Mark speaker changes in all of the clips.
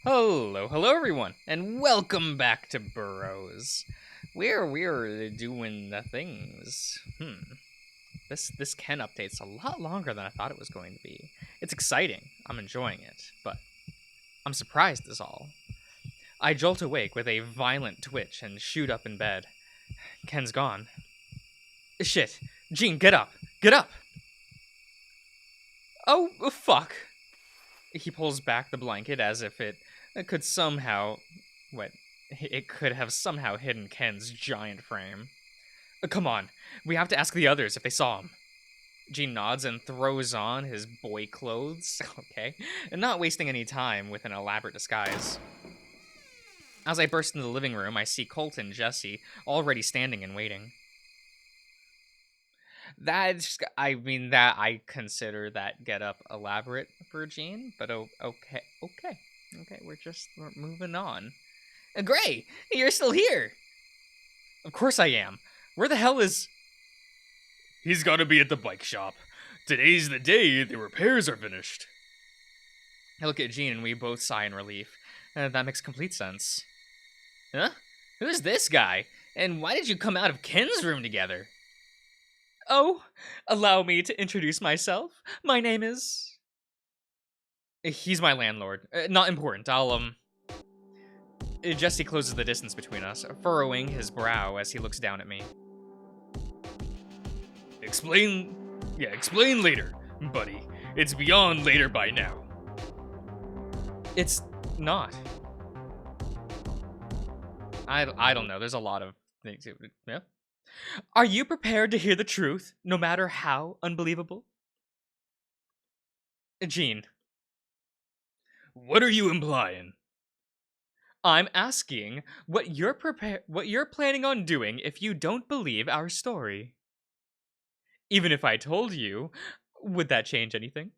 Speaker 1: Hello everyone, and welcome back to Burrows. We're doing the things. This Ken update's a lot longer than I thought it was going to be. It's exciting. I'm enjoying it, but I'm surprised is all. I jolt awake with a violent twitch and shoot up in bed. Ken's gone. Shit. Gene, get up. Get up. Oh, fuck. He pulls back the blanket as if it could somehow. What? It could have somehow hidden Ken's giant frame. Come on, we have to ask the others if they saw him. Gene nods and throws on his boy clothes, okay, and not wasting any time with an elaborate disguise. As I burst into the living room, I see Colt and Jesse already standing and waiting. That I consider that get up elaborate for Gene, but okay, we're moving on. Gray, you're still here. Of course I am. Where the hell is?
Speaker 2: He's gotta be at the bike shop. Today's the day the repairs are finished.
Speaker 1: I look at Gene and we both sigh in relief. That makes complete sense. Huh? Who's this guy? And why did you come out of Ken's room together? Oh, allow me to introduce myself. My name is... He's my landlord. Not important. Jesse closes the distance between us, furrowing his brow as he looks down at me.
Speaker 2: Explain later, buddy. It's beyond later by now.
Speaker 1: It's not. I don't know. There's a lot of things. Yeah. Are you prepared to hear the truth, no matter how unbelievable? Gene.
Speaker 2: What are you implying?
Speaker 1: I'm asking what you're planning on doing if you don't believe our story. Even if I told you, would that change anything?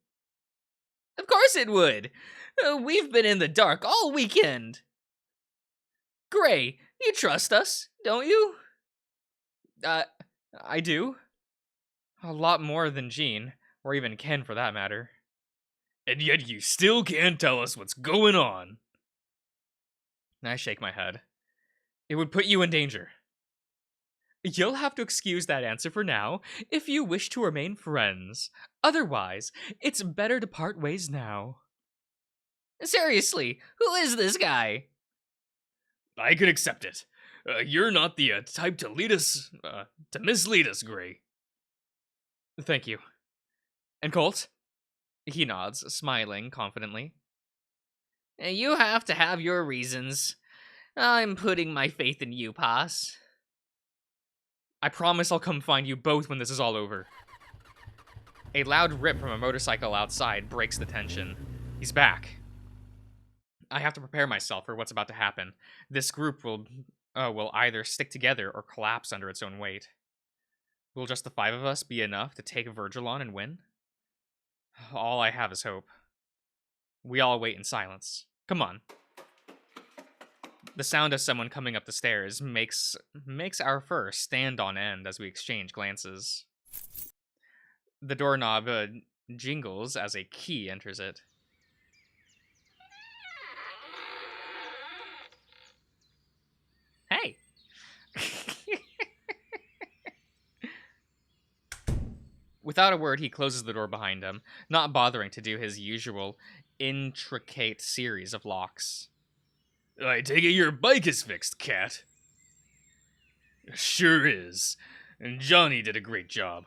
Speaker 1: Of course it would. We've been in the dark all weekend. Gray, you trust us, don't you? I do. A lot more than Gene, or even Ken for that matter.
Speaker 2: And yet you still can't tell us what's going on.
Speaker 1: I shake my head. It would put you in danger. You'll have to excuse that answer for now, if you wish to remain friends. Otherwise, it's better to part ways now. Seriously, who is this guy?
Speaker 2: I can accept it. You're not the type to lead us, to mislead us, Gray.
Speaker 1: Thank you. And Colt? He nods, smiling confidently. You have to have your reasons. I'm putting my faith in you, Pass. I promise I'll come find you both when this is all over. A loud rip from a motorcycle outside breaks the tension. He's back. I have to prepare myself for what's about to happen. This group will either stick together or collapse under its own weight. Will just the five of us be enough to take Virgil on and win? All I have is hope. We all wait in silence. Come on. The sound of someone coming up the stairs makes our fur stand on end as we exchange glances. The doorknob jingles as a key enters it. Hey! Without a word, he closes the door behind him, not bothering to do his usual intricate series of locks.
Speaker 2: I take it your bike is fixed, Cat. Sure is. And Johnny did a great job.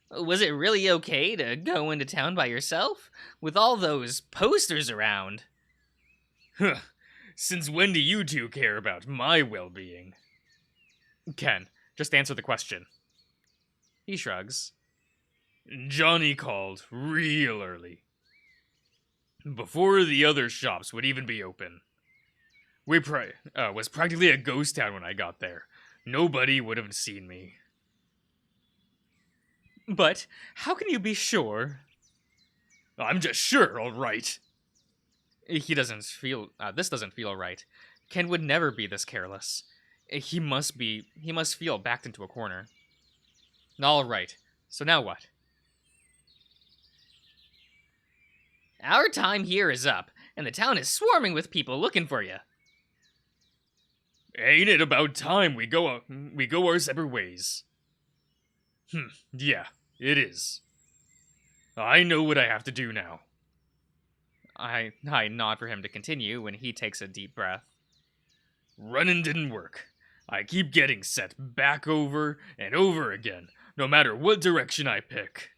Speaker 1: Was it really okay to go into town by yourself? With all those posters around?
Speaker 2: Huh. Since when do you two care about my well-being?
Speaker 1: Ken, just answer the question. He shrugs.
Speaker 2: Johnny called real early. Before the other shops would even be open. Was practically a ghost town when I got there. Nobody would have seen me.
Speaker 1: But how can you be sure?
Speaker 2: I'm just sure, all right.
Speaker 1: This doesn't feel right. Ken would never be this careless. He must feel backed into a corner. All right. So now what? Our time here is up. and the town is swarming with people looking for you.
Speaker 2: Ain't it about time we go our separate ways? Yeah, it is. I know what I have to do now.
Speaker 1: I nod for him to continue when he takes a deep breath.
Speaker 2: Running didn't work. I keep getting set back over and over again, no matter what direction I pick.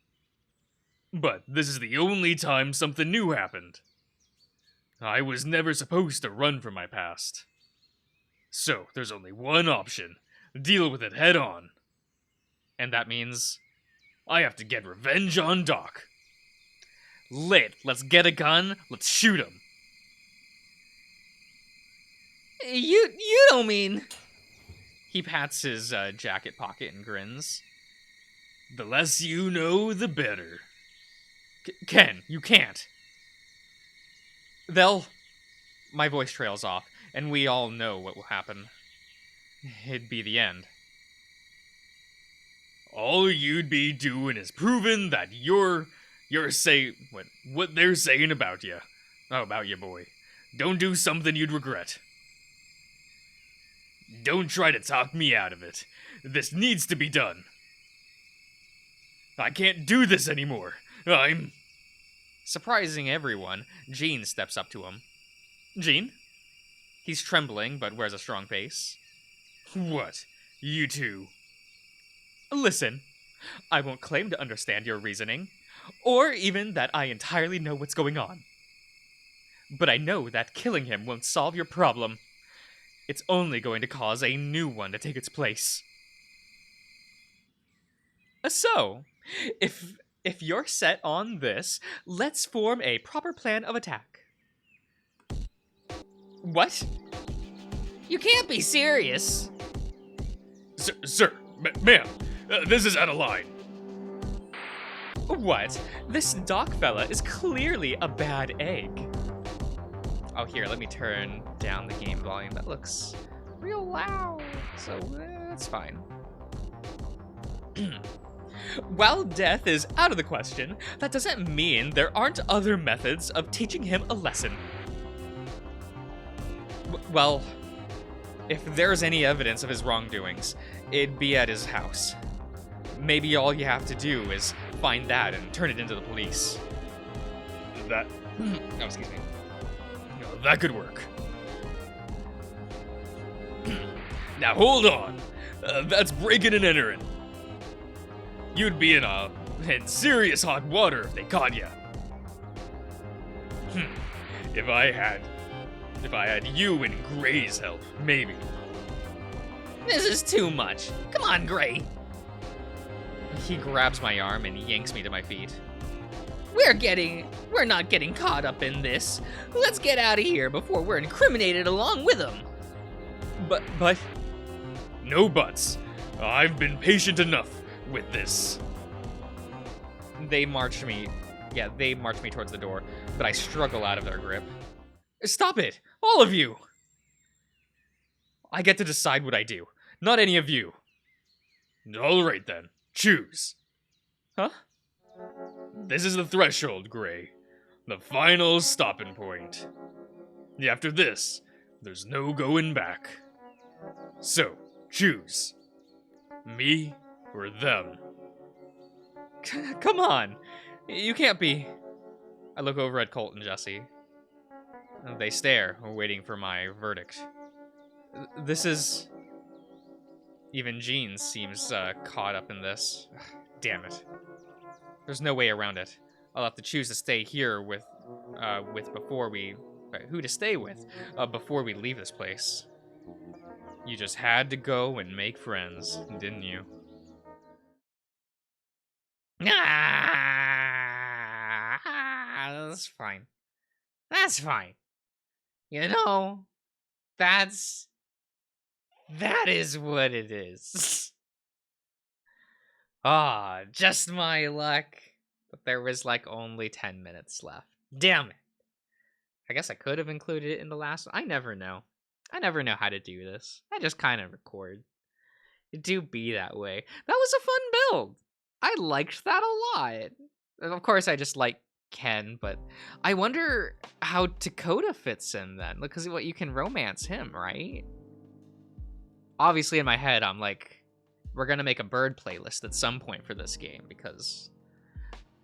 Speaker 2: But this is the only time something new happened. I was never supposed to run from my past. So, there's only one option. Deal with it head on.
Speaker 1: And that means...
Speaker 2: I have to get revenge on Doc.
Speaker 1: Lit. Let's get a gun. Let's shoot him. You don't mean... He pats his jacket pocket and grins.
Speaker 2: The less you know, the better.
Speaker 1: Ken, you can't. My voice trails off, and we all know what will happen. It'd be the end.
Speaker 2: All you'd be doing is proving that you're what they're saying about you. Oh, about you, boy. Don't do something you'd regret. Don't try to talk me out of it. This needs to be done. I can't do this anymore.
Speaker 1: Surprising everyone, Jean steps up to him. Jean? He's trembling, but wears a strong face.
Speaker 2: What? You two?
Speaker 1: Listen, I won't claim to understand your reasoning, or even that I entirely know what's going on. But I know that killing him won't solve your problem. It's only going to cause a new one to take its place. So, if you're set on this, let's form a proper plan of attack. What? You can't be serious.
Speaker 2: Sir, ma'am, this is out of line.
Speaker 1: What? This Doc fella is clearly a bad egg. Oh, here, let me turn down the game volume. That looks real loud, so that's fine. While death is out of the question, that doesn't mean there aren't other methods of teaching him a lesson. Well, if there's any evidence of his wrongdoings, it'd be at his house. Maybe all you have to do is find that and turn it into the police.
Speaker 2: That...
Speaker 1: Oh, excuse me.
Speaker 2: That could work. Now hold on. That's breaking and entering. You'd be in serious hot water if they caught you. If I had you and Gray's help, maybe.
Speaker 1: This is too much. Come on, Gray. He grabs my arm and yanks me to my feet. We're not getting caught up in this. Let's get out of here before we're incriminated along with them. But...
Speaker 2: No buts. I've been patient enough with this.
Speaker 1: They march me towards the door, but I struggle out of their grip. Stop it! All of you! I get to decide what I do, not any of you.
Speaker 2: All right then, choose.
Speaker 1: Huh?
Speaker 2: This is the threshold, Gray. The final stopping point. After this, there's no going back. So, choose. Me or them.
Speaker 1: Come on! You can't be... I look over at Colt and Jesse. They stare, waiting for my verdict. This is... Even Jean seems caught up in this. Damn it. There's no way around it. I'll have to choose to stay here with before we... who to stay with before we leave this place. You just had to go and make friends, didn't you? That's fine. That's fine. You know, that is what it is. Just my luck. But there was like only 10 minutes left. Damn it. I guess I could have included it in the last one. I never know. I never know how to do this. I just kind of record. It do be that way. That was a fun build. I liked that a lot. Of course, I just like Ken, but I wonder how Dakota fits in then. Because what you can romance him, right? Obviously, in my head, I'm like, we're gonna make a bird playlist at some point for this game because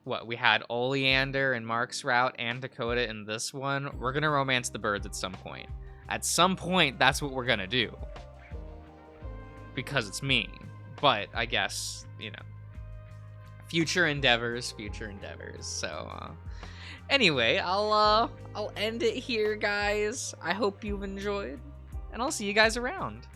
Speaker 1: what we had Oleander and Mark's route and Dakota in this one. We're gonna romance the birds at some point. At some point, that's what we're gonna do because it's me. But I guess future endeavors. So anyway, I'll end it here, guys. I hope you've enjoyed, and I'll see you guys around.